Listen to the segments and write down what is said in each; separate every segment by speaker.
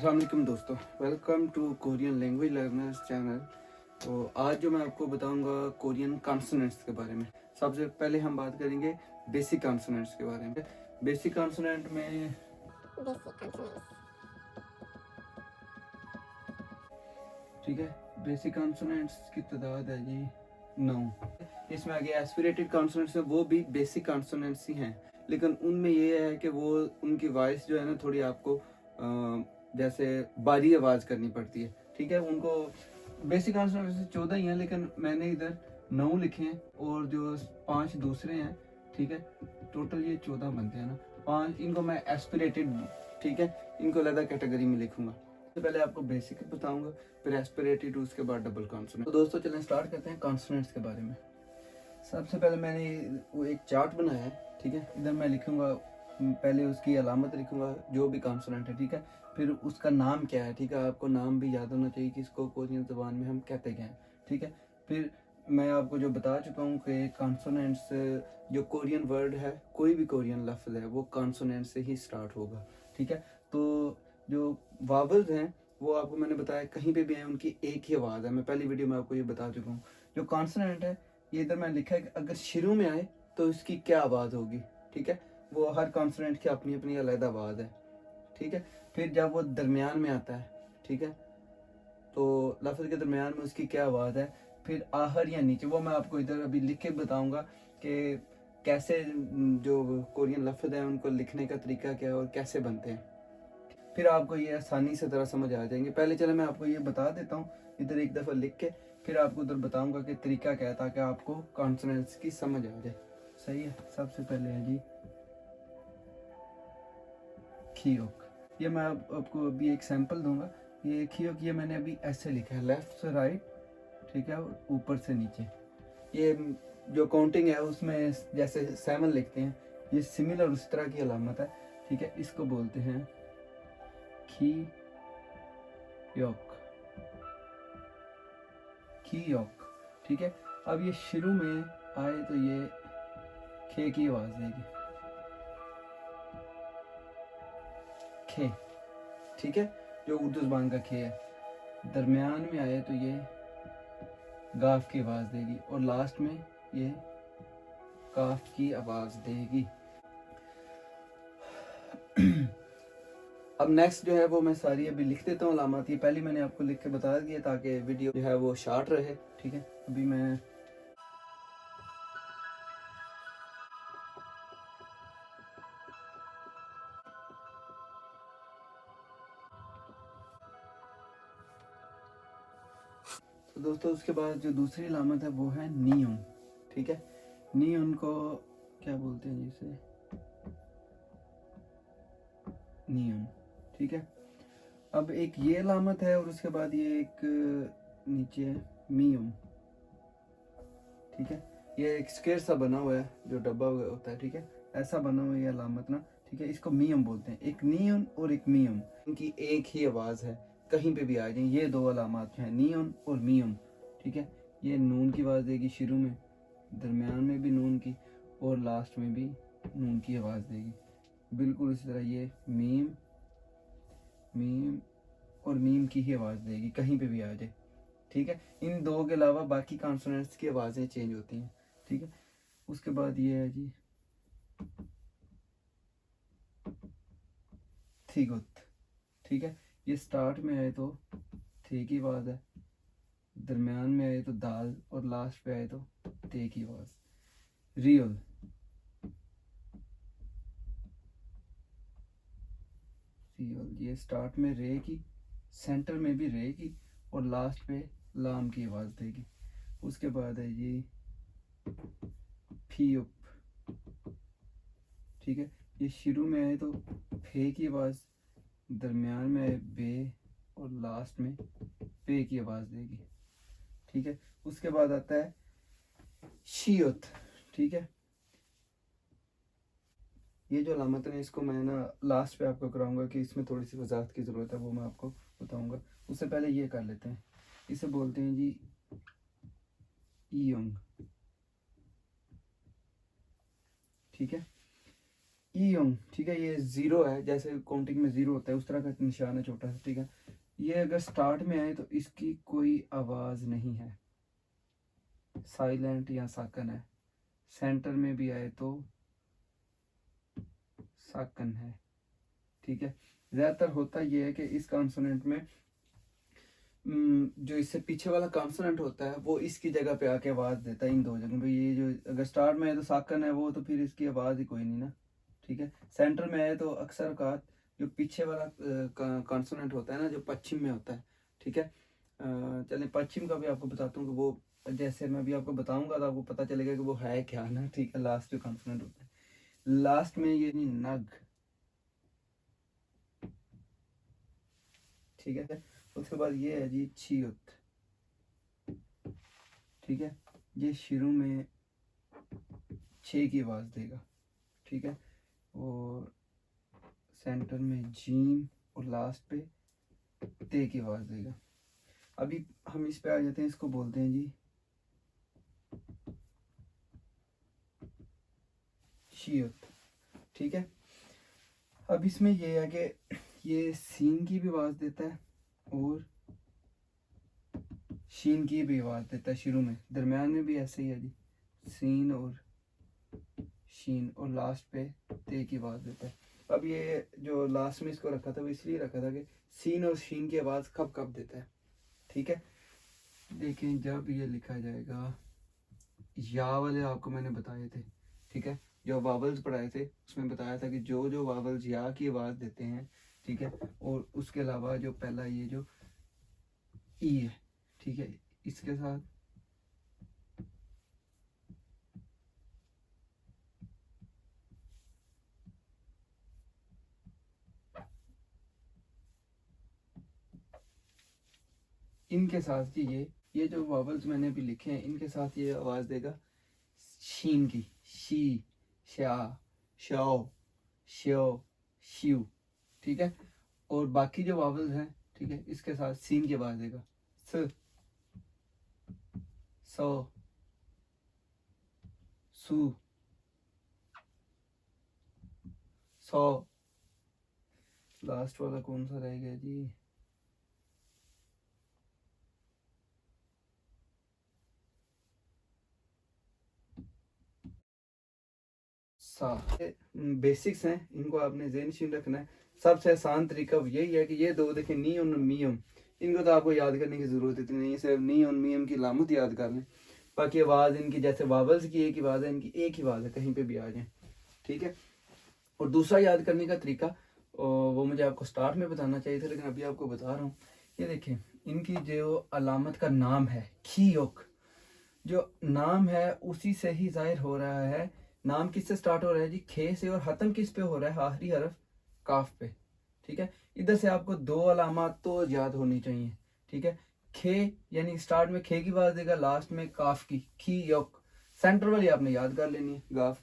Speaker 1: अस्सलाम वालेकुम दोस्तों, welcome to Korean language learners channel. तो आज जो मैं आपको बताऊंगा कोरियन कॉन्सोनेंट्स के बारे में। सबसे पहले हम बात करेंगे बेसिक कॉन्सोनेंट्स के बारे में। बेसिक कॉन्सोनेंट में ठीक है, बेसिक कॉन्सोनेंट्स की तादाद है जी 9। इसमें आगे एस्पिरेटेड कॉन्सोनेंट्स है, वो भी बेसिक कॉन्सोनेंट्स ही हैं, लेकिन उनमें ये है कि वो उनकी वॉइस जो है ना थोड़ी आपको जैसे बारी आवाज़ करनी पड़ती है। ठीक है, उनको बेसिक कॉन्सोनेंट्स वैसे 14 ही हैं, लेकिन मैंने इधर 9 लिखे हैं और जो 5 दूसरे हैं। ठीक है, टोटल ये 14 बनते हैं ना। 5 इनको मैं एस्पिरेटेड, ठीक है, इनको अलग कैटेगरी में लिखूंगा। तो पहले आपको बेसिक बताऊंगा, फिर एस्पिरेटेड, उसके बाद डबल कॉन्सोनेंट। तो दोस्तों चलें स्टार्ट करते हैं कॉन्सोनेंट्स के बारे में। सबसे पहले मैंने वो एक चार्ट बनाया है। ठीक है, इधर मैं लिखूंगा, पहले उसकी अलामत लिखूंगा जो भी कॉन्सोनेंट है। ठीक है, फिर उसका नाम क्या है। ठीक है, आपको नाम भी याद होना चाहिए कि इसको कोरियन ज़बान में हम कहते क्या हैं। ठीक है, फिर मैं आपको जो बता चुका हूँ कि कॉन्सोनेंट्स, जो कोरियन वर्ड है, कोई भी कोरियन लफ्ज़ है, वो कॉन्सोनेंट से ही स्टार्ट होगा। ठीक है, तो जो वावल्स हैं वो आपको मैंने बताया कहीं पे भी है, उनकी एक ही आवाज़ है। मैं पहली वीडियो में आपको ये बता चुका हूँ। जो कॉन्सोनेंट है, ये इधर मैंने लिखा है कि अगर शुरू में आए तो इसकी क्या आवाज़ होगी। ठीक है, वो हर कॉन्सोनेंट की अपनी अपनी अलग आवाज़ है। ठीक है, फिर जब वो दरमियान में आता है, ठीक है, तो लफ्ज़ के दरमियान में उसकी क्या आवाज़ है। फिर आहर या नीचे, वो मैं आपको इधर अभी लिख के बताऊंगा कि कैसे जो कोरियन लफ्ज़ हैं उनको लिखने का तरीका क्या है और कैसे बनते हैं। फिर आपको ये आसानी से तरह समझ आ जाएंगे। पहले चले मैं आपको ये बता देता हूँ इधर एक दफ़ा लिख के, फिर आपको उधर बताऊंगा कि तरीका क्या है, ताकि आपको कॉन्सोनेंट्स की समझ आ जाए। सही है, सबसे पहले है जी खियोक। ये मैं आपको अभी एक सैंपल दूंगा। ये खियोक, ये मैंने अभी ऐसे लिखा है, लेफ्ट से राइट, ठीक है, और ऊपर से नीचे। ये जो काउंटिंग है उसमें जैसे 7 लिखते हैं, ये सिमिलर उस तरह की अलामत है। ठीक है, इसको बोलते हैं खी योक, खी योक। ठीक है, अब ये शुरू में आए तो ये खे की आवाज़ देगी, खे। ठीक है, जो उर्दू ज़बान का खे है। दरमियान में आए तो ये गाफ की आवाज़ देगी, और लास्ट में ये काफ की आवाज़ देगी। अब नेक्स्ट जो है वो मैं सारी अभी लिख देता हूँ अलामत। ये पहले मैंने आपको लिख के बता दिया ताकि वीडियो जो है वो शॉर्ट रहे। ठीक है, अभी मैं तो दोस्तों उसके बाद जो दूसरी अलामत है वो है नियोन। ठीक है, नियोन को क्या बोलते हैं जिसे, नियोन। ठीक है, अब एक ये अलामत है और उसके बाद ये एक नीचे है मियोन। ठीक है, ये एक स्क्वायर सा बना हुआ है जो डब्बा होता है। ठीक है, ऐसा बना हुआ है ये अलामत ना। ठीक है, इसको मियम बोलते हैं। एक नियोन और एक मियम, इनकी एक ही आवाज़ है, कहीं पे भी आ जाए। ये दो अलामत हैं, नियोन और मियम। ठीक है, ये नून की आवाज़ देगी शुरू में, दरमियान में भी नून की, और लास्ट में भी नून की आवाज़ देगी। बिल्कुल इसी तरह ये मीम, मीम और मीम की ही आवाज़ देगी, कहीं पे भी आ जाए। ठीक है, इन दो के अलावा बाकी कॉन्सोनेंट्स की आवाज़ें चेंज होती हैं। ठीक है, उसके बाद ये है जी थीगुत। ठीक है, ये स्टार्ट में आए तो थे की आवाज़ है, दरमियान में आए तो दाल, और लास्ट पे आए तो ते की आवाज़। रियल, रियल, ये स्टार्ट में रे की, सेंटर में भी रे की, और लास्ट पे लाम की आवाज़ देगी। उसके बाद है ये फीयुप। ठीक है, ये शुरू में आए तो फे की आवाज़, दरमियान में आए बे, और लास्ट में पे की आवाज़ देगी। ठीक है, उसके बाद आता है शियत। ठीक है, ये जो अलामत है इसको मैं ना लास्ट पे आपको कराऊंगा कि इसमें थोड़ी सी वजाहत की ज़रूरत है, वो मैं आपको बताऊंगा। उससे पहले ये कर लेते हैं, इसे बोलते हैं जी ईयंग। ठीक है, ईयंग, ठीक है, ये जीरो है, जैसे काउंटिंग में जीरो होता है उस तरह का निशान है छोटा सा, ठीक है। ये अगर स्टार्ट में आए तो इसकी कोई आवाज नहीं है, साइलेंट या साकन है। सेंटर में भी आए तो साकन है, ठीक है। ज्यादातर होता ये है कि इस कॉन्सोनेंट में जो इससे पीछे वाला कॉन्सोनेंट होता है वो इसकी जगह पे आके आवाज देता है इन दो जगह पे। ये जो अगर स्टार्ट में है तो साकन है वो, तो फिर इसकी आवाज ही कोई नहीं ना, ठीक है। सेंटर में है तो अक्सर औकात जो पीछे वाला कॉन्सोनेंट होता है ना, जो पश्चिम में होता है, ठीक है। चलिए पश्चिम का भी आपको बताता हूँ कि वो, जैसे मैं भी आपको बताऊंगा तो आपको पता चलेगा कि वो है क्या ना, ठीक है। लास्ट जो कॉन्सोनेंट होता है लास्ट में, ये नहीं नग, ठीक है। उसके बाद ये है जी छियुत, ठीक है। ये शुरू में छे की आवाज देगा, ठीक है। और सेंटर में जीम और लास्ट पे ते की आवाज देगा। अभी हम इस पे आ जाते हैं, इसको बोलते हैं जी शियुत, ठीक है। अब इसमें ये है कि ये सीन की भी आवाज देता है और शीन की भी आवाज देता है शुरू में, दरम्यान में भी ऐसे ही है जी, सीन और शीन, और लास्ट पे ते की आवाज देता है। अब ये जो लास्ट में इसको रखा था वो इसलिए रखा था कि सीन और शीन की आवाज कब कब देता है, ठीक है। लेकिन जब ये लिखा जाएगा, या वाले आपको मैंने बताए थे, ठीक है, जो वावल्स पढ़ाए थे उसमें बताया था कि जो जो वावल्स या की आवाज देते हैं, ठीक है, और उसके अलावा जो पहला ये जो ई है, ठीक है, इसके साथ इनके साथ जी ये जो वावल्स मैंने अभी लिखे हैं इनके साथ ये आवाज देगा शीन की, शी, शा, शो, श्यो, श्यू, ठीक है। और बाकी जो वावल्स हैं, ठीक है, इसके साथ सीन की आवाज देगा स, सो, सू, सो। लास्ट वाला कौन सा रह गया जी, सा। बेसिक्स हैं, इनको आपने ज़हन रखना है। सबसे आसान तरीका यही है कि ये दो देखें, नी और मियम, इनको तो आपको याद करने की ज़रूरत इतनी नहीं है, सिर्फ नी और मियम की लामत याद कर लें। बाकी आवाज़ इनकी जैसे वावल्स की एक ही आवाज़ है, इनकी एक ही आवाज़ है, कहीं पे भी आ जाए, ठीक है। और दूसरा याद करने का तरीका वो मुझे आपको स्टार्ट में बताना चाहिए था, लेकिन अभी आपको बता रहा हूँ। ये देखें, इनकी जो अलामत का नाम है खीयोक, जो नाम है उसी से ही जाहिर हो रहा है। नाम किससे स्टार्ट हो रहा है जी, खे से, और खत्म किस पे हो रहा है, आखिरी हरफ काफ पे, ठीक है। इधर से आपको दो अलामत तो याद होनी चाहिए, ठीक है। खे यानी स्टार्ट में खे की आवाज देगा, लास्ट में काफ की, खी योक। सेंटर वाली आपने याद कर लेनी है, गाफ,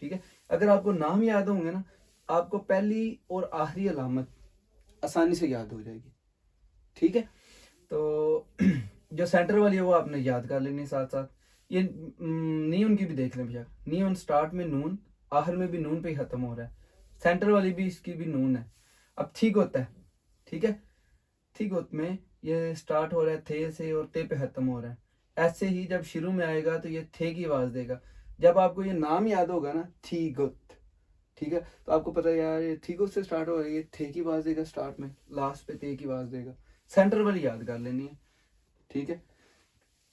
Speaker 1: ठीक है। अगर आपको नाम याद होंगे ना, आपको पहली और आखिरी अलामत आसानी से याद हो जाएगी, ठीक है। तो जो सेंटर वाली है वो आपने याद कर लेनी है साथ साथ। ये नीन की भी देख लें भैया, नीन स्टार्ट में नून, आखिर में भी नून पे ही खत्म हो रहा है। सेंटर वाली भी इसकी भी नून है। अब ठीक होता है, ठीक है, ठीक होता में ये स्टार्ट हो रहा है थे से और ते पे खत्म हो रहा है। ऐसे ही जब शुरू में आएगा तो ये थे की आवाज देगा। जब आपको ये नाम याद होगा ना, थी गुत, ठीक है, तो आपको पता है यार ये थी गुत से स्टार्ट हो रहा है, ये थे की आवाज देगा स्टार्ट में, लास्ट पे ते की आवाज देगा। सेंटर वाली याद कर लेनी है, ठीक है,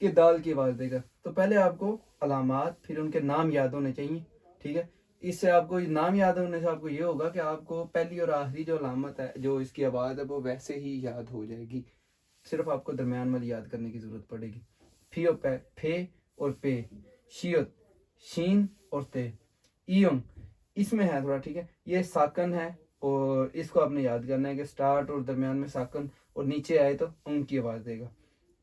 Speaker 1: कि दाल की आवाज देगा। तो पहले आपको अलामात फिर उनके नाम याद होने चाहिए, ठीक है। इससे आपको नाम याद होने से आपको ये होगा कि आपको पहली और आखिरी जो अलामत है, जो इसकी आवाज़ है, वो वैसे ही याद हो जाएगी। सिर्फ आपको दरमियान वाली याद करने की ज़रूरत पड़ेगी। फी और पे, फे और पे, शियत, शीन और ते, ईयम, इसमें है थोड़ा, ठीक है। ये साकन है और इसको आपने याद करना है कि स्टार्ट और दरमियान में साकन, और नीचे आए तो उनकी आवाज़ देगा,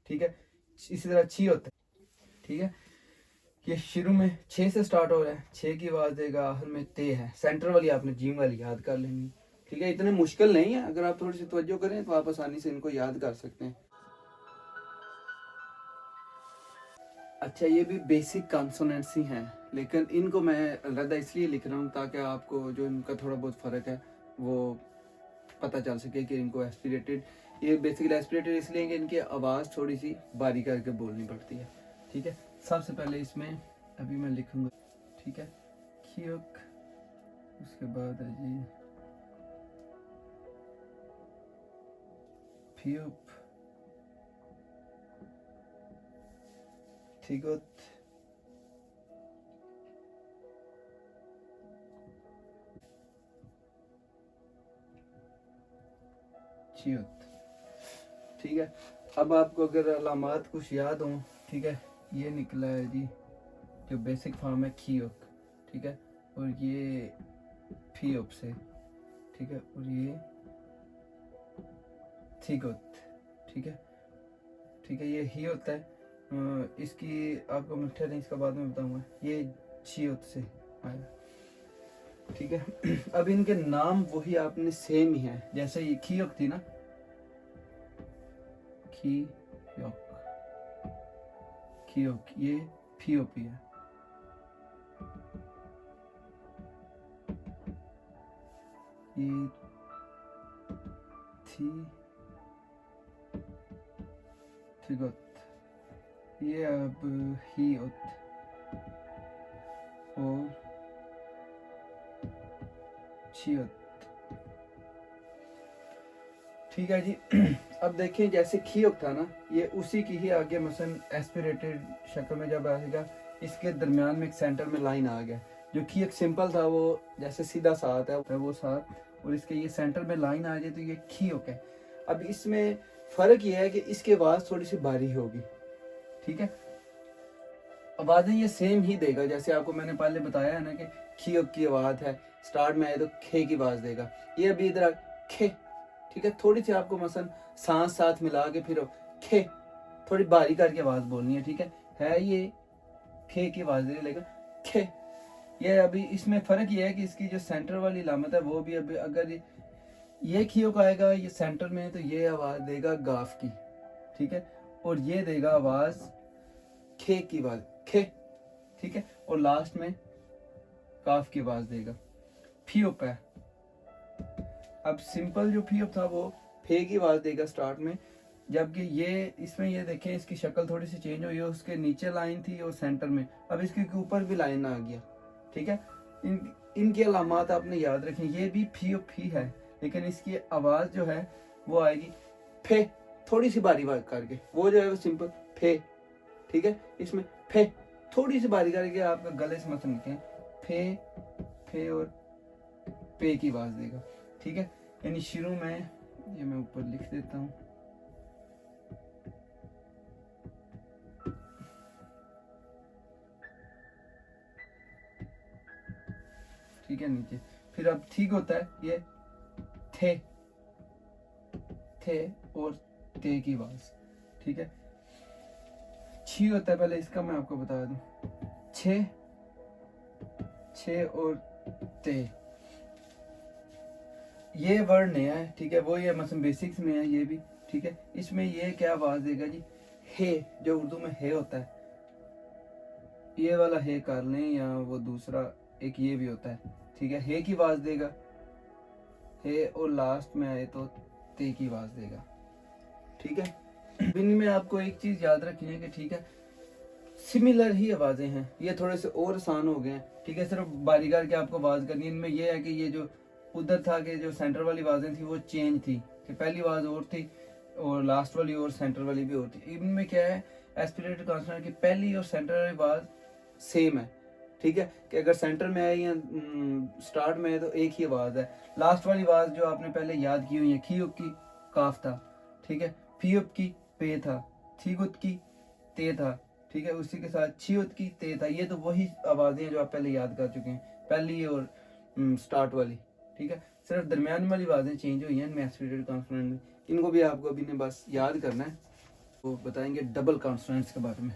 Speaker 1: ठीक है। इसी तरह छी होता है, ठीक है। ये शुरू में छः से स्टार्ट हो रहा है, छः की आवाज देगा, आखिर में ते है। सेंटर वाली आपने जीम वाली याद कर लेनी, ठीक है। इतने मुश्किल नहीं है, अगर आप थोड़ी सी तवज्जो करें तो आप आसानी से इनको याद कर सकते हैं। अच्छा, ये भी बेसिक कॉन्सोनेंट्स ही हैं, लेकिन इनको मैं अलग इसलिए लिख रहा हूँ ताकि आपको जो इनका थोड़ा बहुत फ़र्क है वो पता चल सके कि इनको एस्पिरेटेड, ये बेसिकली एस्पिरेटेड इसलिए कि इनकी आवाज़ थोड़ी सी बारीक करके बोलनी पड़ती है। ठीक है, सबसे पहले इसमें अभी मैं लिखूँगा, ठीक है, खियोक, उसके बाद है जी फियोप, थिगोत, चियोत। ठीक है, अब आपको अगर अलामात कुछ याद हो, ठीक है, ये निकला है जी जो बेसिक फॉर्म है खियोक, ठीक है, और ये फियोप से, ठीक है, और ये थिगोत, ठीक है, ठीक है, ये ही होता है। इसकी आपको मैं ठहरें इसका बाद में बताऊंगा, ये चियोत से आया, ठीक है। अब इनके नाम वही आपने सेम ही है, जैसे ये खियोक थी ना, खियोक, खियोक, ये फियोपी है, ये थिगोत, ये अब हियोत और चियोत। ठीक है जी। अब देखिए जैसे खियोक था ना, ये उसी की ही आगे मसलन एस्पिरेटेड शक्ल में जब आएगा, इसके दरमियान में एक सेंटर में लाइन आ गया। जो खियोक सिंपल था वो जैसे सीधा साथ है वो साथ, और इसके ये सेंटर में लाइन आ जाए तो ये खियोक है। अब इसमें फर्क ये है कि इसकी आवाज थोड़ी सी भारी होगी, ठीक है। आवाजें ये सेम ही देगा, जैसे आपको मैंने पहले बताया है ना कि खियोक की आवाज है, स्टार्ट में आए तो खे की आवाज देगा। ये अभी इधर खे, ठीक है, थोड़ी सी आपको मसलन सांस साथ मिला के फिर खे थोड़ी बारी करके आवाज बोलनी है, ठीक है ये खे की आवाज दे, लेकिन खे। ये अभी इसमें फर्क ये है कि इसकी जो सेंटर वाली लामत है वो भी अभी, अगर ये खियोक आएगा ये सेंटर में तो ये आवाज देगा गाफ की, ठीक है, और ये देगा आवाज खे की आवाज, खे, ठीक है, और लास्ट में काफ की आवाज देगा। फियोप है, अब सिंपल जो फियोप था वो फे की आवाज देगा स्टार्ट में, जबकि ये इसमें ये देखें इसकी शक्ल थोड़ी सी चेंज हुई है, उसके नीचे लाइन थी और सेंटर में, अब इसके ऊपर भी लाइन आ गया, ठीक है। इनकी अलामात आपने याद रखें, ये भी फियोप ही है, लेकिन इसकी आवाज जो है वो आएगी फे, थोड़ी सी बारी बारी करके, वो जो है वो सिंपल फे, ठीक है। इसमें फे थोड़ी सी बारी करके आपका गले से मत निकले, फे फे और पे की आवाज देगा, ठीक है। यानी शुरू में ये मैं ऊपर लिख देता हूँ, ठीक है, नीचे फिर अब ठीक होता है ये थे, थे और ते की आवाज, ठीक है। छी होता है, पहले इसका मैं आपको बता दूं, छे, छे और ते, ये वर्ड नया है, ठीक है, वो ये मतलब बेसिक्स में है ये भी, ठीक है। इसमें ये क्या आवाज देगा जी, हे, जो उर्दू में हे होता है, ये वाला हे कर लें या वो दूसरा एक ये भी होता है, ठीक है, हे की आवाज देगा, हे, और लास्ट में आए तो ते की आवाज देगा, ठीक है। इनमें आपको एक चीज याद रखनी है कि ठीक है सिमिलर ही आवाजें हैं, ये थोड़े से और आसान हो गए हैं, ठीक है, सिर्फ बारी करके आपको आवाज करनी है। इनमें ये है कि ये जो उधर था कि जो सेंटर वाली आवाजें थी वो चेंज थी, कि पहली आवाज और थी और लास्ट वाली और सेंटर वाली भी और थी। इनमें क्या है, एस्पिरेटेड कॉन्सोनेंट की पहली और सेंटर वाली आवाज सेम है, ठीक है, कि अगर सेंटर में है या स्टार्ट में है तो एक ही आवाज है। लास्ट वाली आवाज जो आपने पहले याद की हुई है, खियोप की काफ था, ठीक है, फियोप की पे था, थीगुत की ते था, ठीक है, उसी के साथ छियोत की ते था। ये तो वही आवाजें हैं जो आप पहले याद कर चुके हैं, पहली और स्टार्ट वाली, ठीक है। सिर्फ दरमियान वाली आवाजें चेंज हुई हैं इनमें एस्पिरेटेड कॉन्सोनेंट में, इनको भी आपको अभी ने बस याद करना है। वो बताएंगे डबल कॉन्सोनेंट्स के बारे में।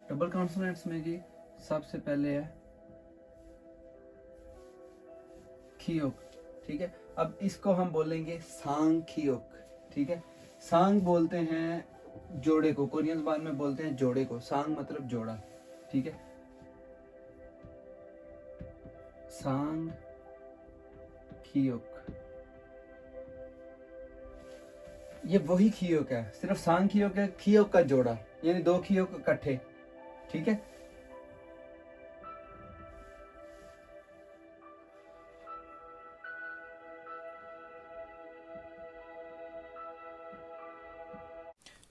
Speaker 1: डबल कॉन्सोनेंट्स में जी सबसे पहले है खियोक, ठीक है। अब इसको हम बोलेंगे सांग खियोक, ठीक है। सांग बोलते हैं जोड़े को कोरियन जबान में बोलते हैं जोड़े को, सांग मतलब जोड़ा, ठीक है। सांग खियोक, ये वही खियोक है, सिर्फ सांग खियोक है, खियोक का जोड़ा, यानी दो खियोक इकट्ठे, ठीक है।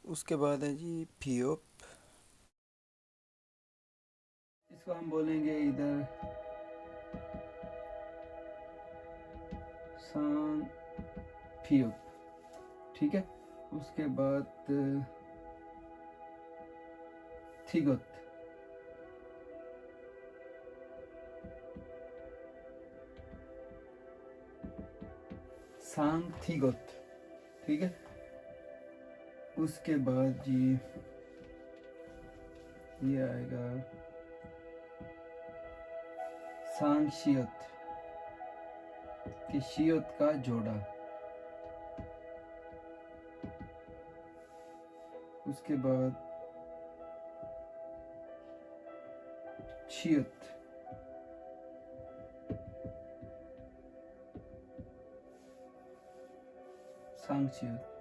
Speaker 1: उसके बाद है जी फियोप, इसको हम बोलेंगे इधर सांग फियोप, ठीक है। उसके बाद थिगोत, सांग थिगोत, ठीक है। उसके बाद जी ये आएगा सांग शियोत, कि शियोत का जोड़ा। उसके बाद शियोत, सांग शियोत।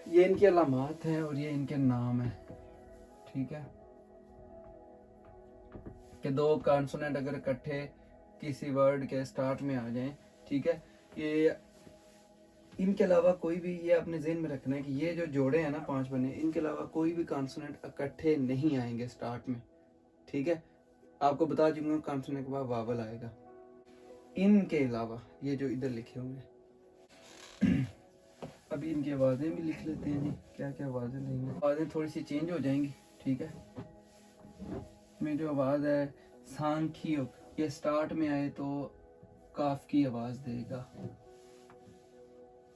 Speaker 1: ये इनके अलामात हैं और ये इनके नाम है, ठीक है। कि दो कॉन्सोनेंट अगर इकट्ठे किसी वर्ड के स्टार्ट में आ जाएं, ठीक है, ये इनके अलावा कोई भी, ये अपने ज़हन में रखना है कि ये जो जोड़े हैं ना 5 बने, इनके अलावा कोई भी कॉन्सोनेंट इकट्ठे नहीं आएंगे स्टार्ट में, ठीक है। आपको बता दूंगा कॉन्सोनेंट के बाद वावल आएगा, इनके अलावा ये जो इधर लिखे हुए हैं। अभी इनकी आवाज़ें भी लिख लेते हैं जी, क्या क्या आवाज़ें लेंगे, आवाज़ें थोड़ी सी चेंज हो जाएंगी, ठीक है। में जो आवाज़ है सांखियोक, ये स्टार्ट में आए तो काफ की आवाज़ देगा,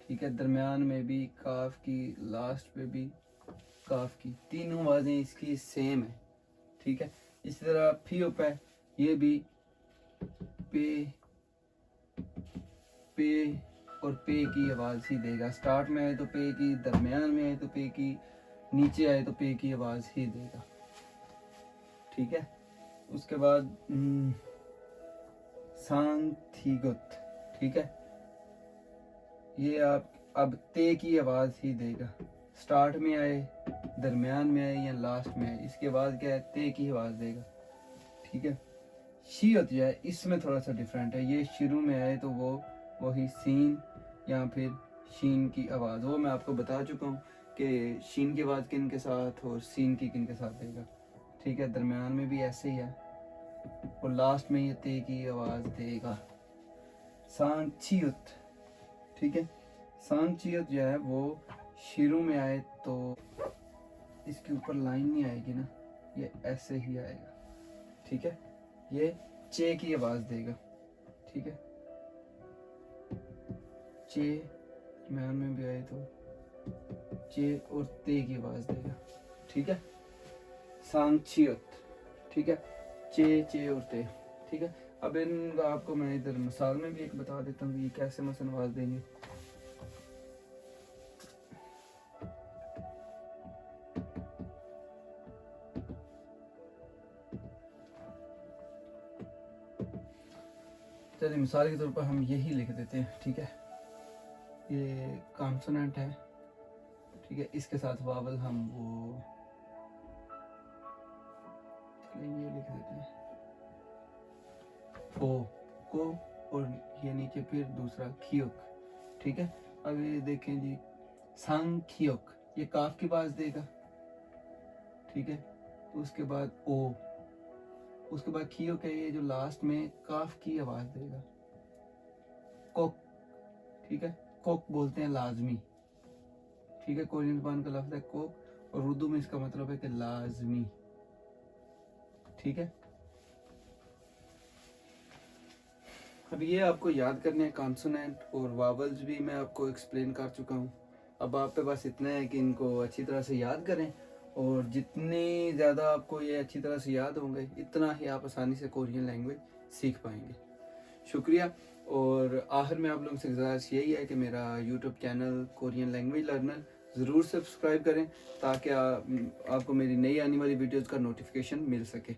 Speaker 1: ठीक है। दरमियान में भी काफ की, लास्ट पे भी काफ की, तीनों आवाज़ें इसकी सेम है, ठीक है। इसी तरह फियोप है, ये भी पे पे और पे की आवाज़ ही देगा, स्टार्ट में आए तो पे की, दरमियान में आए तो पे की, नीचे आए तो पे की आवाज़ ही देगा, ठीक है। उसके बाद सांग थीगुत, ठीक है, ये आप अब ते की आवाज़ ही देगा, स्टार्ट में आए, दरमियान में आए या लास्ट में आए, इसके बाद क्या है, ते की आवाज़ देगा, ठीक है। शीयत जो है इसमें थोड़ा सा डिफरेंट है, ये शुरू में आए तो वो वही सीन या फिर शीन की आवाज़, वो मैं आपको बता चुका हूँ कि शीन की आवाज़ किन के साथ और सीन की किन के साथ देगा, ठीक है। दरमियान में भी ऐसे ही है और लास्ट में ये ते की आवाज़ देगा। सांगचियुत, ठीक है, सांगचियुत जो है वो शुरू में आए तो इसके ऊपर लाइन नहीं आएगी ना, ये ऐसे ही आएगा, ठीक है। ये चे की आवाज़ देगा, ठीक है, चे, मैन में भी आए तो चे और ते की आवाज़ देगा, ठीक है। सांगचियुत, ठीक है, चे और ते, ठीक है। अब इन आपको मैं इधर मिसाल में भी एक बता देता हूँ ये कैसे मसलन आवाज़ देंगे। चलिए मिसाल के तौर पर हम यही लिख देते हैं, ठीक है, ये कॉन्सोनेंट है, ठीक है, इसके साथ वावल हम वो ये लिख देते हैं को और ये नीचे फिर दूसरा खियोक, ठीक है। अब ये देखें जी सांग खियोक, ये काफ की आवाज़ देगा, ठीक है। उसके बाद ओ, उसके बाद खियोक है, ये जो लास्ट में काफ की आवाज़ देगा, कोक, ठीक है, कोक बोलते हैं लाजमी, ठीक है, कोरियन ज़बान का लफ्ज़ है कोक और उर्दू में इसका मतलब है कि लाजमी, ठीक है। अब ये आपको याद करने हैं कॉन्सोनेंट और वावल्स भी मैं आपको एक्सप्लेन कर चुका हूँ। अब आप पे बस इतना है कि इनको अच्छी तरह से याद करें और जितनी ज़्यादा आपको ये अच्छी तरह से याद होंगे इतना ही आप आसानी से कोरियन लैंग्वेज सीख पाएंगे। शुक्रिया। और आखिर में आप लोगों से गुजारिश यही है कि मेरा YouTube channel Korean language learner ज़रूर सब्सक्राइब करें ताकि आपको मेरी नई आने वाली वीडियोज़ का नोटिफिकेशन मिल सके।